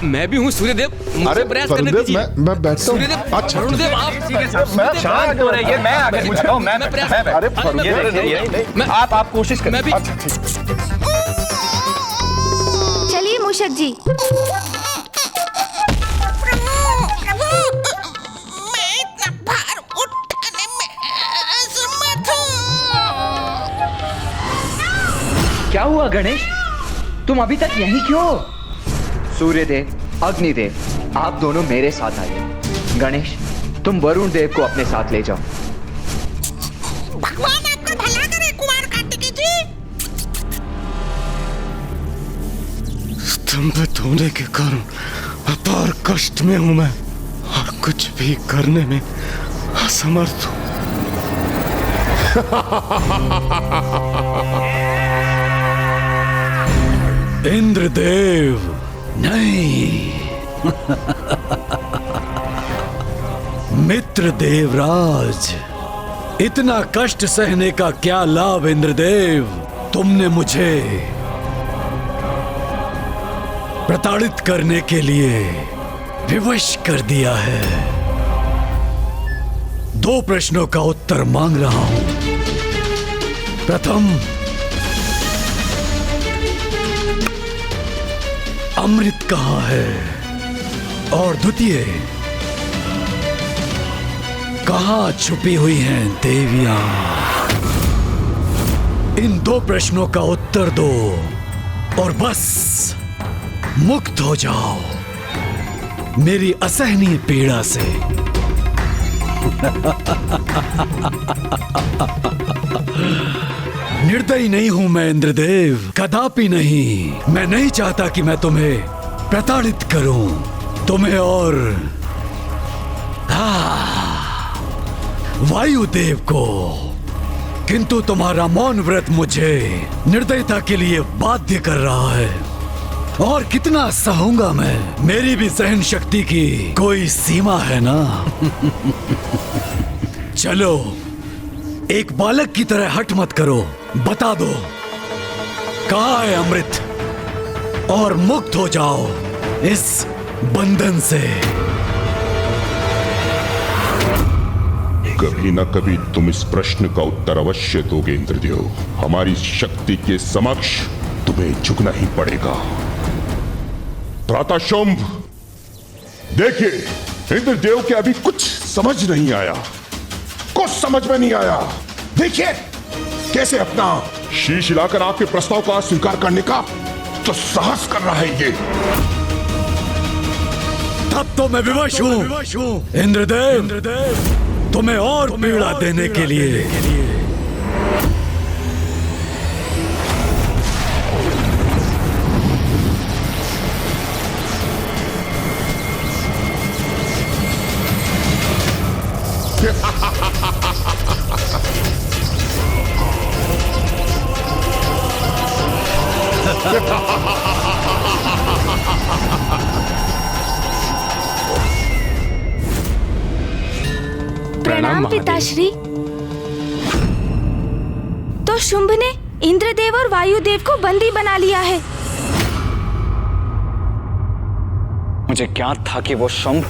मैं भी हूँ सूर्यदेव, मुझे प्रयास करने दीजिए। मैं बैठता हूँ। अच्छा वरुणदेव, आप शांत हो रहिए, मैं आगे पूछता हूँ। मैं प्रयास, आप कोशिश करें। मैं भी। चलिए मूषक जी। मैं इतना भार उठाने में असमर्थ हूँ। क्या हुआ गणेश, तुम अभी तक यहीं क्यों? सूर्यदेव, अग्निदेव, आप दोनों मेरे साथ आइए। गणेश, तुम वरुण देव को अपने साथ ले जाओ। भगवान आपका भला करे कुमार कार्तिकेय जी। स्तंभित होने के कारण अपार कष्ट में हूं मैं और कुछ भी करने में असमर्थ हूं। इंद्रदेव नहीं, मित्र देवराज, इतना कष्ट सहने का क्या लाभ इंद्रदेव? तुमने मुझे प्रताड़ित करने के लिए विवश कर दिया है। 2 प्रश्नों का उत्तर मांग रहा हूं। प्रथम, अमृत कहाँ है? और द्वितीय, कहाँ छुपी हुई हैं देवियां? इन 2 प्रश्नों का उत्तर दो और बस मुक्त हो जाओ मेरी असहनीय पीड़ा से। निर्दयी नहीं हूं मैं इंद्रदेव, कदापि नहीं। मैं नहीं चाहता कि मैं तुम्हें प्रताड़ित करूं, तुम्हें और वायुदेव को। किंतु तुम्हारा मौन व्रत मुझे निर्दयता के लिए बाध्य कर रहा है। और कितना सहूंगा मैं? मेरी भी सहन शक्ति की कोई सीमा है ना। चलो, एक बालक की तरह हट मत करो, बता दो कहाँ है अमृत और मुक्त हो जाओ इस बंधन से। कभी न कभी तुम इस प्रश्न का उत्तर अवश्य दोगे इंद्रदेव। हमारी शक्ति के समक्ष तुम्हें झुकना ही पड़ेगा। भ्राता शुंभ, देखिए इंद्रदेव के अभी कुछ समझ नहीं आया, कुछ समझ में नहीं आया। देखिए कैसे अपना शीश हिलाकर आपके प्रस्ताव का स्वीकार करने का तो साहस कर रहा है ये। तब तो मैं विवश हूं इंद्रदेव, तुम्हें और पीड़ा देने के लिए। प्रणाम पिताश्री। तो शुंभ ने इंद्रदेव और वायुदेव को बंदी बना लिया है। मुझे ज्ञात था कि वो शुंभ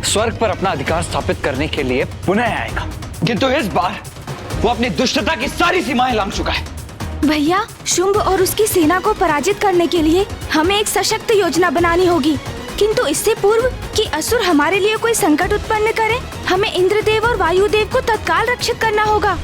स्वर्ग पर अपना अधिकार स्थापित करने के लिए पुनः आएगा, किंतु इस बार वो अपनी दुष्टता की सारी सीमाएं लांघ चुका है। भैया, शुंभ और उसकी सेना को पराजित करने के लिए हमें एक सशक्त योजना बनानी होगी। किंतु इससे पूर्व कि असुर हमारे लिए कोई संकट उत्पन्न करे, हमें इंद्रदेव और वायुदेव को तत्काल रक्षित करना होगा।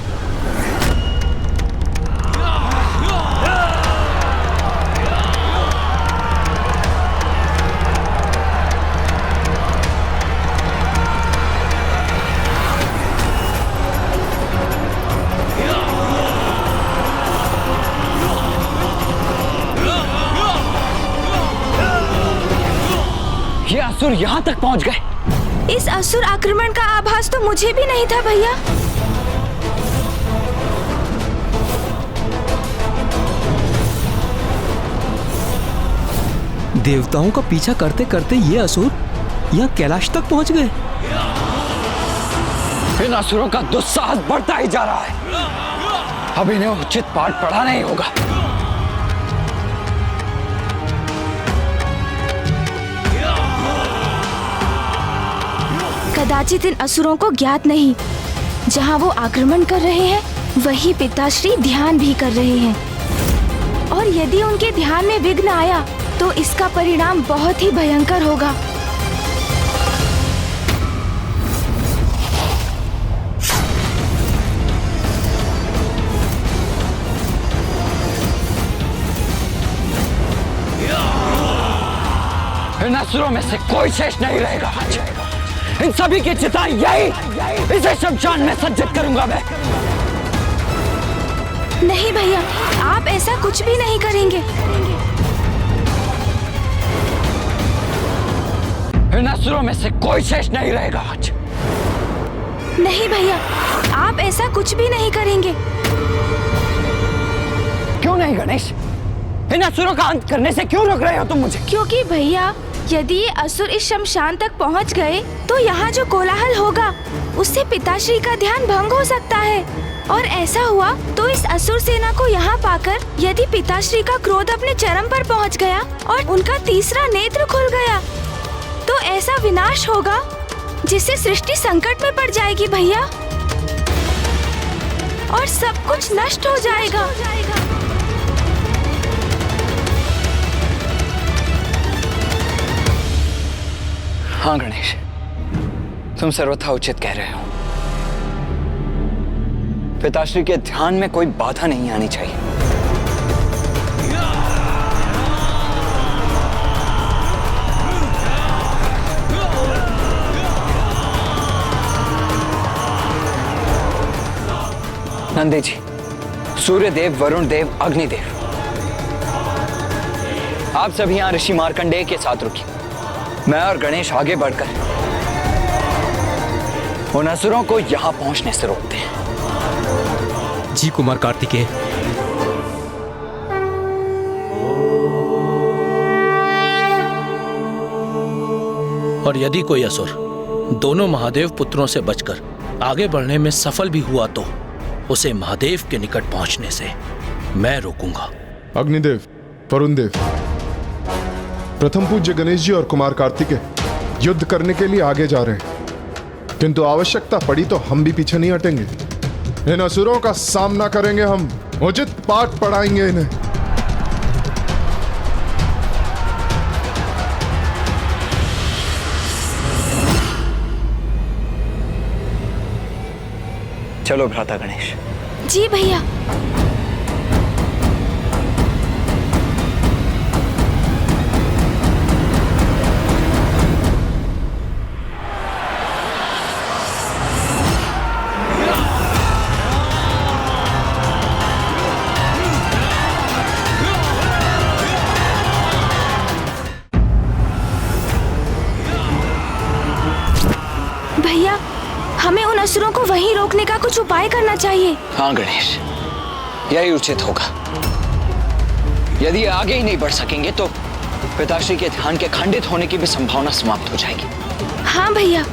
ये असुर यहाँ तक पहुँच गए। इस असुर आक्रमण का आभास तो मुझे भी नहीं था भैया। देवताओं का पीछा करते करते ये असुर यहाँ कैलाश तक पहुँच गए। इन असुरों का दुस्साहस बढ़ता ही जा रहा है। अब इन्हें उचित पाठ पढ़ाना ही होगा। कदाचित इन असुरों को ज्ञात नहीं, जहाँ वो आक्रमण कर रहे हैं वही पिताश्री ध्यान भी कर रहे हैं। और यदि उनके ध्यान में विघ्न आया तो इसका परिणाम बहुत ही भयंकर होगा। असुरों में से कोई शेष नहीं रहेगा। इन सभी की चिता यही इसे शमशान में सज्जित करूंगा मैं। नहीं भैया, आप ऐसा कुछ भी नहीं करेंगे। इन असुरों में से कोई शेष नहीं रहेगा आज। नहीं भैया, आप ऐसा कुछ भी नहीं करेंगे। क्यों नहीं गणेश? इन असुरों का अंत करने से क्यों रोक रहे हो तुम मुझे? क्योंकि भैया, यदि ये असुर इस शमशान तक पहुंच गए तो यहाँ जो कोलाहल होगा उससे पिताश्री का ध्यान भंग हो सकता है। और ऐसा हुआ तो इस असुर सेना को यहाँ पाकर यदि पिताश्री का क्रोध अपने चरम पर पहुँच गया और उनका तीसरा नेत्र खुल गया तो ऐसा विनाश होगा जिससे सृष्टि संकट में पड़ जाएगी भैया, और सब कुछ नष्ट हो जाएगा। हाँ गणेश, तुम सर्वथा उचित कह रहे हो। पिताश्री के ध्यान में कोई बाधा नहीं आनी चाहिए। नंदी जी, सूर्य देव, वरुण देव, अग्निदेव, आप सभी यहाँ ऋषि मार्कंडेय के साथ रुकिए। मैं और गणेश आगे बढ़कर उन असुरों को यहां पहुंचने से रोकते हैं। जी कुमार कार्तिकेय। और यदि कोई असुर दोनों महादेव पुत्रों से बचकर आगे बढ़ने में सफल भी हुआ तो उसे महादेव के निकट पहुंचने से मैं रोकूंगा। अग्निदेव, वरुण देव, प्रथम पूज्य गणेश जी और कुमार कार्तिकेय युद्ध करने के लिए आगे जा रहे हैं, किंतु आवश्यकता पड़ी तो हम भी पीछे नहीं हटेंगे। इन असुरों का सामना करेंगे हम, उचित पाठ पढ़ाएंगे इन्हें। चलो भ्राता गणेश। जी भैया। भैया, हमें उन असुरों को वहीं रोकने का कुछ उपाय करना चाहिए। हाँ गणेश, यही उचित होगा। यदि आगे ही नहीं बढ़ सकेंगे तो पिताश्री के ध्यान के खंडित होने की भी संभावना समाप्त हो जाएगी। हाँ भैया।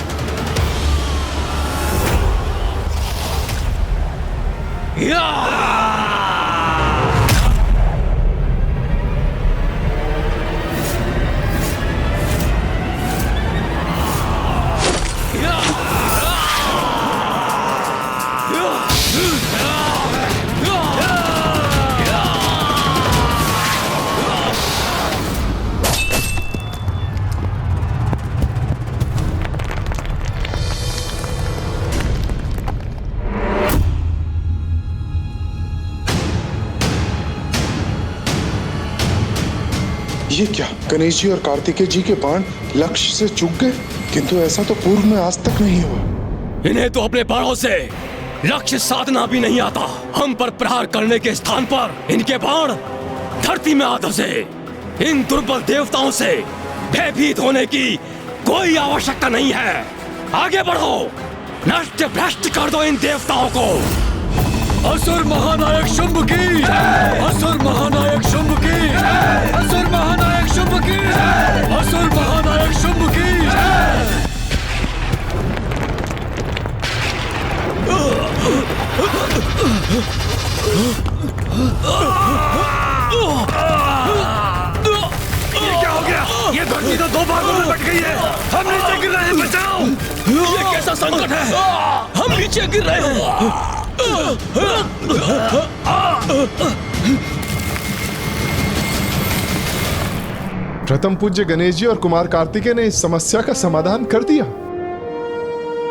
ये क्या, गणेश जी और कार्तिकेय जी के बाण लक्ष्य से चूक गए? किंतु ऐसा तो पूर्व में आज तक नहीं हुआ। इन्हें तो अपने बाणों से लक्ष्य साधना भी नहीं आता। हम पर प्रहार करने के स्थान पर इनके बाण धरती में आ धंसे। इन दुर्बल देवताओं से भयभीत होने की कोई आवश्यकता नहीं है। आगे बढ़ो, नष्ट भ्रष्ट कर दो इन देवताओं को। असुर महानायक शुंभ की, असुर महानायक शुंभ की, असुर महानायक शुंभ की, असुर महानायक शुंभ की। ये क्या हो गया? ये धरती तो दो भागों में बट गई है। हम नीचे गिर रहे हैं, बचाओ। ये कैसा संकट है? हम नीचे गिर रहे हैं। प्रथम पूज्य गणेश जी और कुमार कार्तिकेय ने इस समस्या का समाधान कर दिया।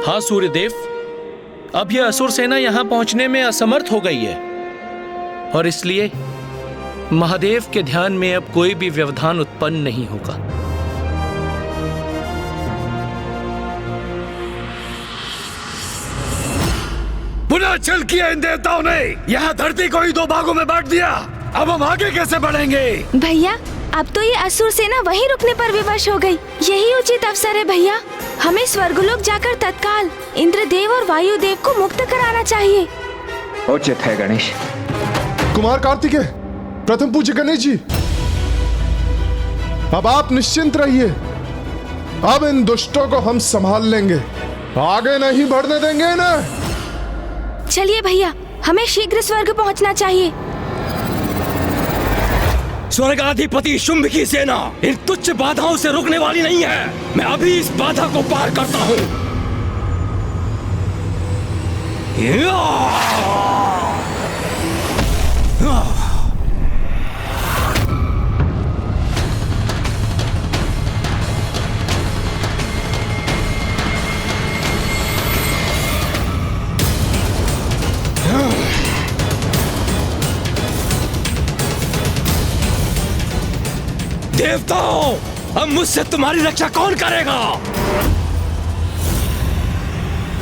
हाँ सूर्यदेव, अब यह असुर सेना यहाँ पहुंचने में असमर्थ हो गई है और इसलिए महादेव के ध्यान में अब कोई भी व्यवधान उत्पन्न नहीं होगा। पुनः छल किया इन देवताओं ने। यहाँ धरती को ही दो भागों में बांट दिया। अब हम आगे कैसे बढ़ेंगे? भैया अब तो ये असुर सेना वहीं रुकने पर विवश हो गई। यही उचित अवसर है भैया। हमें स्वर्गलोक जाकर तत्काल इंद्रदेव और वायुदेव को मुक्त कराना चाहिए। उचित है गणेश। कुमार कार्तिकेय, प्रथम पूज्य गणेश जी, अब आप निश्चिंत रहिए। अब इन दुष्टों को हम संभाल लेंगे, आगे नहीं बढ़ने देंगे इन्हें। चलिए भैया, हमें शीघ्र स्वर्ग पहुंचना चाहिए। स्वर्गाधिपति शुंभ की सेना इन तुच्छ बाधाओं से रुकने वाली नहीं है। मैं अभी इस बाधा को पार करता हूँ। देवताओं, अब मुझसे तुम्हारी रक्षा कौन करेगा?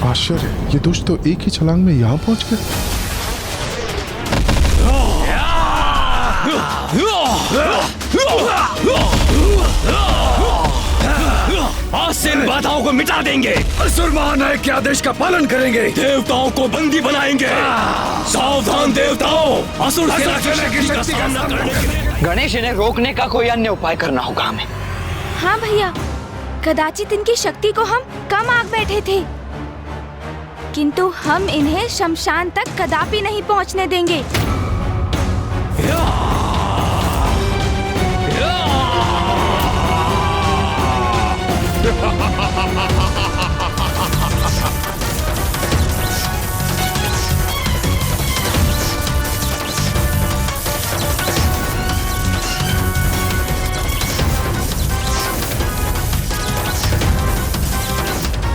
आश्चर्य, ये दुष्ट तो एक ही छलांग में यहाँ पहुंच गए। आज से इन बाधाओं को मिटा देंगे। असुर महानायक के आदेश का पालन करेंगे। देवताओं को बंदी बनाएंगे। सावधान देवताओं, असुर सेना की शक्ति का सामना करने के लिए गणेश, इन्हें रोकने का कोई अन्य उपाय करना होगा हमें। हाँ भैया, कदाचित इनकी शक्ति को हम कम आंक बैठे थे, किंतु हम इन्हें शमशान तक कदापि नहीं पहुंचने देंगे।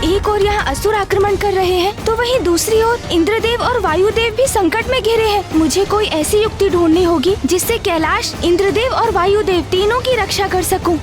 एक और यहाँ असुर आक्रमण कर रहे हैं, तो वहीं दूसरी ओर इंद्रदेव और वायुदेव भी संकट में घिरे हैं। मुझे कोई ऐसी युक्ति ढूंढनी होगी जिससे कैलाश, इंद्रदेव और वायुदेव तीनों की रक्षा कर सकूं।